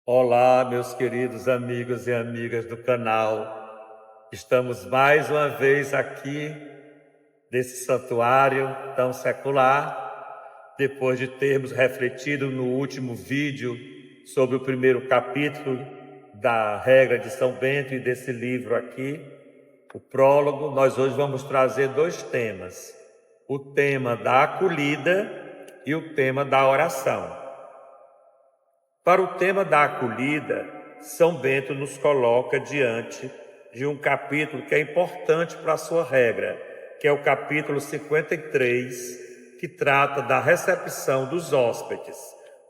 Olá, meus queridos amigos e amigas do canal. Estamos mais uma vez aqui nesse santuário tão secular, depois de termos refletido no último vídeo sobre o primeiro capítulo da regra de São Bento e desse livro aqui, o prólogo. Nós hoje vamos trazer dois temas: o tema da acolhida e o tema da oração. Para o tema da acolhida, São Bento nos coloca diante de um capítulo que é importante para a sua regra, que é o capítulo 53, que trata da recepção dos hóspedes.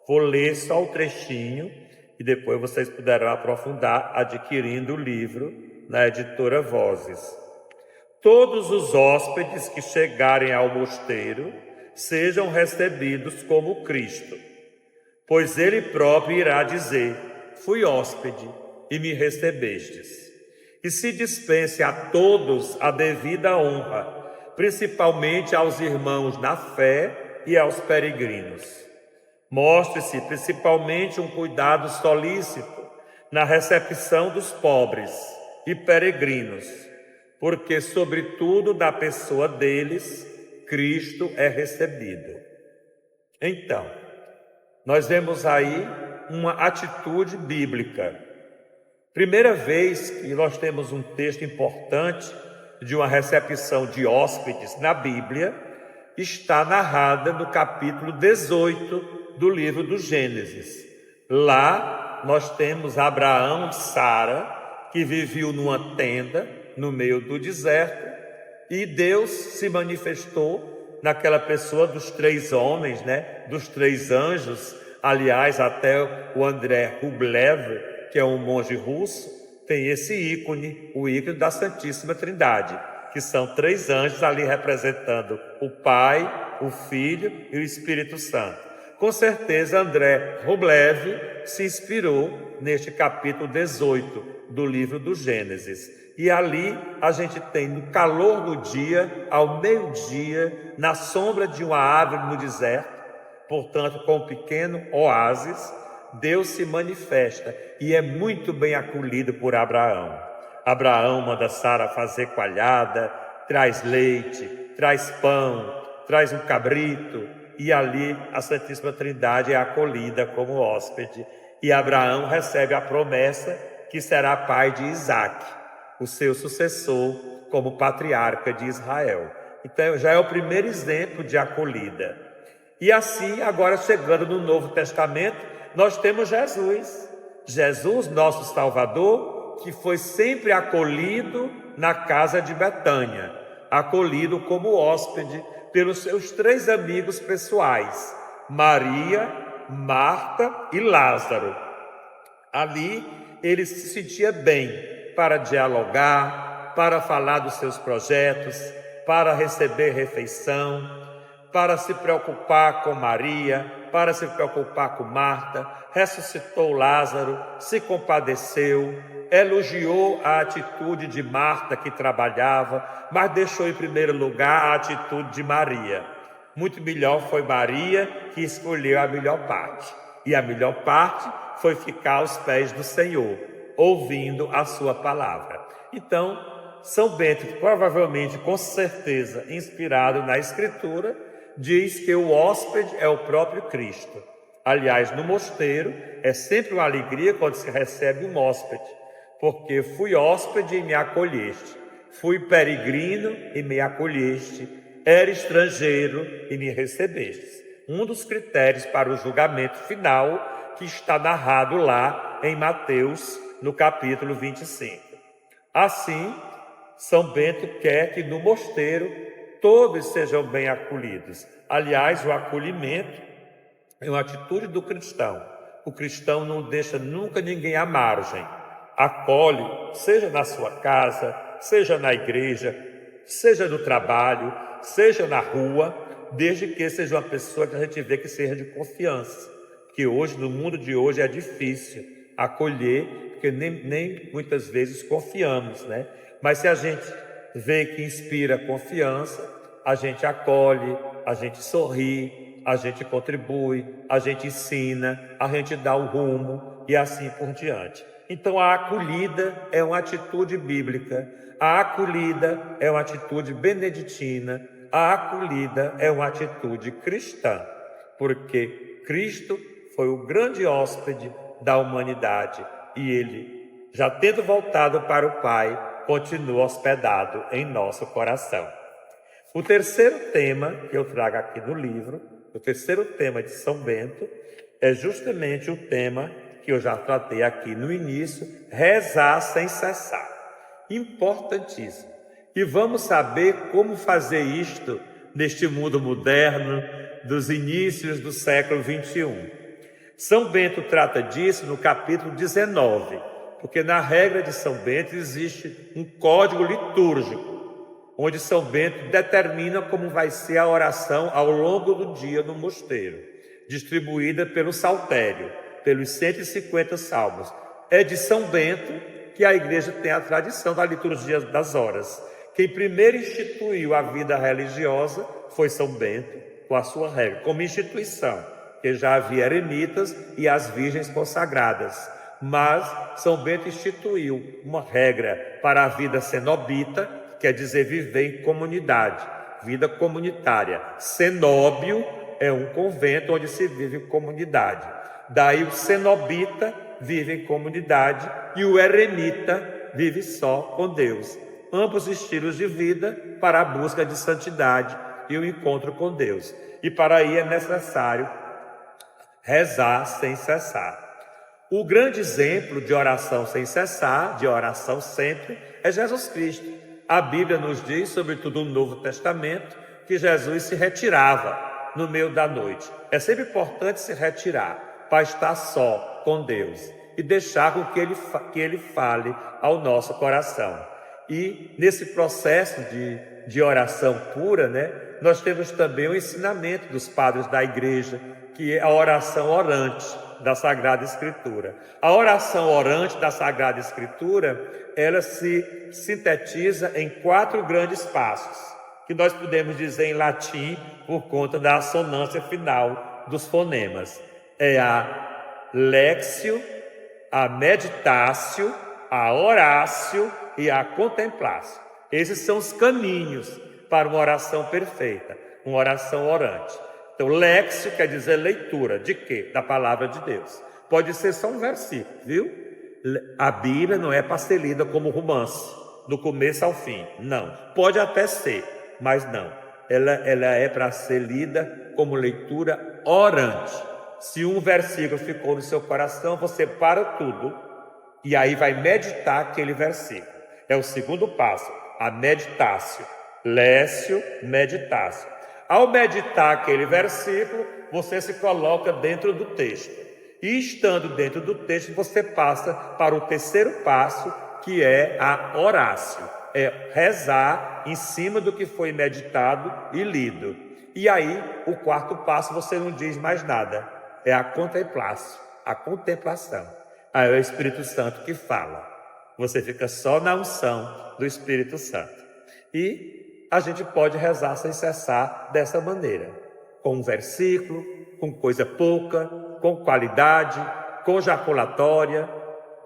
Vou ler só o trechinho e depois vocês poderão aprofundar adquirindo o livro na editora Vozes. Todos os hóspedes que chegarem ao mosteiro sejam recebidos como Cristo, pois ele próprio irá dizer: fui hóspede e me recebestes. E se dispense a todos a devida honra, principalmente aos irmãos na fé e aos peregrinos. Mostre-se principalmente um cuidado solícito na recepção dos pobres e peregrinos, porque sobretudo da pessoa deles, Cristo é recebido. Então, nós vemos aí uma atitude bíblica. Primeira vez que nós temos um texto importante de uma recepção de hóspedes na Bíblia, está narrada no capítulo 18 do livro do Gênesis. Lá nós temos Abraão e Sara, que viviam numa tenda no meio do deserto, e Deus se manifestou naquela pessoa dos três homens, dos três anjos. Aliás, até o André Rublev, que é um monge russo, tem esse ícone, o ícone da Santíssima Trindade, que são três anjos ali representando o Pai, o Filho e o Espírito Santo. Com certeza, André Rublev se inspirou neste capítulo 18 do livro do Gênesis. E ali a gente tem, no calor do dia, ao meio-dia, na sombra de uma árvore no deserto, portanto, com um pequeno oásis, Deus se manifesta e é muito bem acolhido por Abraão. Abraão manda Sara fazer coalhada, traz leite, traz pão, traz um cabrito, e ali a Santíssima Trindade é acolhida como hóspede. E Abraão recebe a promessa que será pai de Isaque, o seu sucessor como patriarca de Israel. Então já é o primeiro exemplo de acolhida. E assim, agora chegando no Novo Testamento, nós temos Jesus, nosso Salvador, que foi sempre acolhido na casa de Betânia, acolhido como hóspede pelos seus três amigos pessoais, Maria, Marta e Lázaro. Ali ele se sentia bem para dialogar, para falar dos seus projetos, para receber refeição, para se preocupar com Maria, para se preocupar com Marta. Ressuscitou Lázaro, se compadeceu, elogiou a atitude de Marta, que trabalhava, mas deixou em primeiro lugar a atitude de Maria. Muito melhor foi Maria, que escolheu a melhor parte. E a melhor parte foi ficar aos pés do Senhor, ouvindo a sua palavra. Então, São Bento, provavelmente, com certeza, inspirado na Escritura, diz que o hóspede é o próprio Cristo. Aliás, no mosteiro é sempre uma alegria quando se recebe um hóspede, porque fui hóspede e me acolheste, fui peregrino e me acolheste, era estrangeiro e me recebeste. Um dos critérios para o julgamento final que está narrado lá em Mateus, no capítulo 25. Assim, São Bento quer que no mosteiro todos sejam bem acolhidos. Aliás, o acolhimento é uma atitude do cristão. O cristão não deixa nunca ninguém à margem. Acolhe, seja na sua casa, seja na igreja, seja no trabalho, seja na rua, desde que seja uma pessoa que a gente vê que seja de confiança. Que hoje, no mundo de hoje, é difícil acolher, porque nem muitas vezes confiamos, Mas se a gente vê que inspira confiança, a gente acolhe, a gente sorri, a gente contribui, a gente ensina, a gente dá o rumo, e assim por diante. Então a acolhida é uma atitude bíblica, a acolhida é uma atitude beneditina, a acolhida é uma atitude cristã, porque Cristo foi o grande hóspede da humanidade e ele, já tendo voltado para o Pai, continua hospedado em nosso coração. O terceiro tema que eu trago aqui no livro, o terceiro tema de São Bento, é justamente o tema que eu já tratei aqui no início, rezar sem cessar. Importantíssimo. E vamos saber como fazer isto neste mundo moderno dos inícios do século XXI. São Bento trata disso no capítulo 19, porque na regra de São Bento existe um código litúrgico, onde São Bento determina como vai ser a oração ao longo do dia no mosteiro, distribuída pelo saltério, pelos 150 salmos. É de São Bento que a igreja tem a tradição da liturgia das horas. Quem primeiro instituiu a vida religiosa foi São Bento, com a sua regra, como instituição, que já havia eremitas e as virgens consagradas. Mas São Bento instituiu uma regra para a vida cenobita, quer dizer viver em comunidade, vida comunitária. Cenóbio é um convento onde se vive em comunidade. Daí o cenobita vive em comunidade e o eremita vive só com Deus. Ambos estilos de vida para a busca de santidade e o encontro com Deus. E para aí é necessário rezar sem cessar. O grande exemplo de oração sem cessar, de oração sempre, é Jesus Cristo. A Bíblia nos diz, sobretudo no Novo Testamento, que Jesus se retirava no meio da noite. É sempre importante se retirar para estar só com Deus e deixar com que Ele fale ao nosso coração. E nesse processo de oração pura, nós temos também o ensinamento dos padres da igreja, que é a oração orante da Sagrada Escritura. A oração orante da Sagrada Escritura, ela se sintetiza em 4 grandes passos, que nós podemos dizer em latim por conta da assonância final dos fonemas. É a Lexio, a Meditatio, a Oratio e a Contemplatio. Esses são os caminhos para uma oração perfeita, uma oração orante. Então, Lexio quer dizer leitura. De quê? Da palavra de Deus. Pode ser só um versículo, viu? A Bíblia não é para ser lida como romance, do começo ao fim. Não. Pode até ser, mas não. Ela é para ser lida como leitura orante. Se um versículo ficou no seu coração, você para tudo e aí vai meditar aquele versículo. É o segundo passo, a meditatio. Lécio, meditatio. Ao meditar aquele versículo, você se coloca dentro do texto. E estando dentro do texto, você passa para o terceiro passo, que é a orácio. É rezar em cima do que foi meditado e lido. E aí, o quarto passo, você não diz mais nada. É a contemplatio, a contemplação. Aí é o Espírito Santo que fala. Você fica só na unção do Espírito Santo. E a gente pode rezar sem cessar dessa maneira, com um versículo, com coisa pouca, com qualidade, com jaculatória,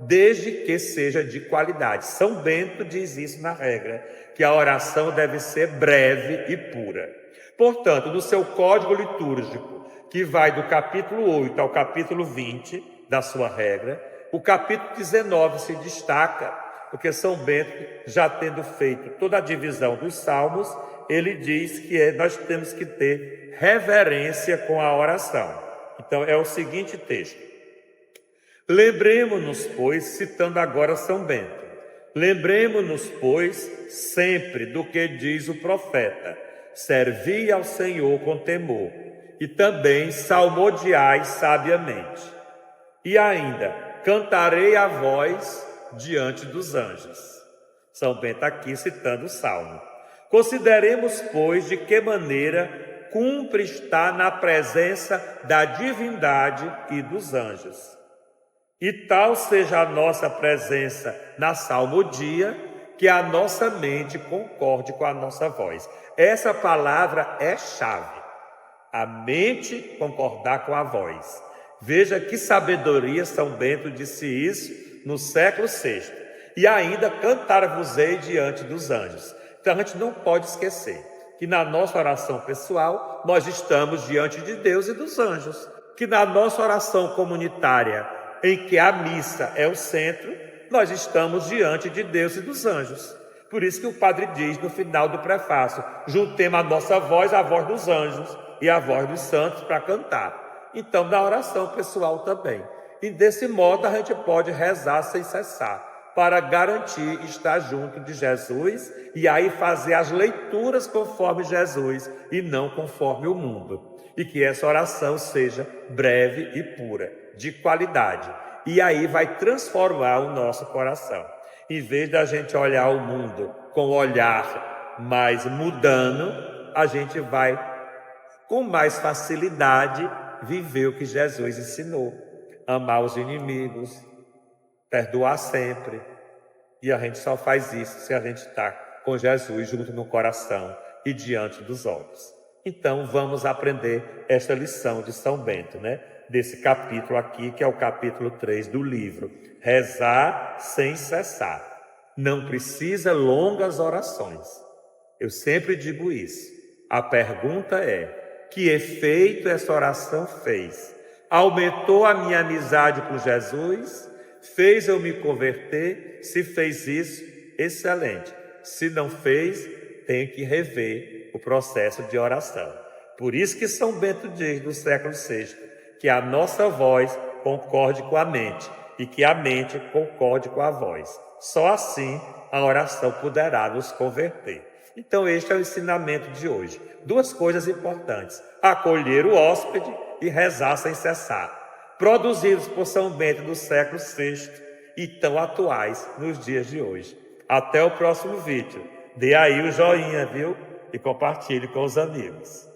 desde que seja de qualidade. São Bento diz isso na regra, que a oração deve ser breve e pura. Portanto, no seu código litúrgico, que vai do capítulo 8 ao capítulo 20 da sua regra, o capítulo 19 se destaca, porque São Bento, já tendo feito toda a divisão dos salmos, ele diz que nós temos que ter reverência com a oração. Então é o seguinte texto: lembremos-nos, pois, citando agora São Bento, lembremos-nos, pois, sempre do que diz o profeta: servi ao Senhor com temor, e também salmodiai sabiamente. E ainda, cantarei a voz diante dos anjos. São Bento aqui citando o Salmo. Consideremos, pois, de que maneira cumpre estar na presença da divindade e dos anjos. E tal seja a nossa presença na salmodia, que a nossa mente concorde com a nossa voz. Essa palavra é chave. A mente concordar com a voz. Veja que sabedoria São Bento disse isso no século VI. E ainda cantar-vos-ei diante dos anjos. Então a gente não pode esquecer que na nossa oração pessoal nós estamos diante de Deus e dos anjos. Que na nossa oração comunitária, em que a missa é o centro, nós estamos diante de Deus e dos anjos. Por isso que o padre diz no final do prefácio: juntemos a nossa voz à voz dos anjos e à voz dos santos para cantar. Então, na oração pessoal também. E desse modo a gente pode rezar sem cessar, para garantir estar junto de Jesus e aí fazer as leituras conforme Jesus e não conforme o mundo. E que essa oração seja breve e pura, de qualidade. E aí vai transformar o nosso coração. Em vez da gente olhar o mundo com o olhar mais mudando, a gente vai com mais facilidade viver o que Jesus ensinou. Amar os inimigos, perdoar sempre. E a gente só faz isso se a gente está com Jesus junto no coração e diante dos olhos. Então vamos aprender esta lição de São Bento, né? Desse capítulo aqui, que é o capítulo 3 do livro. Rezar sem cessar. Não precisa longas orações. Eu sempre digo isso. A pergunta é: que efeito essa oração fez? Aumentou a minha amizade com Jesus? Fez eu me converter? Se fez isso, excelente. Se não fez, tem que rever o processo de oração. Por isso que São Bento diz, no século VI, que a nossa voz concorde com a mente e que a mente concorde com a voz. Só assim a oração poderá nos converter. Então este é o ensinamento de hoje. Duas coisas importantes: acolher o hóspede e rezar sem cessar. Produzidos por São Bento do século VI e tão atuais nos dias de hoje. Até o próximo vídeo. Dê aí o joinha, viu? E compartilhe com os amigos.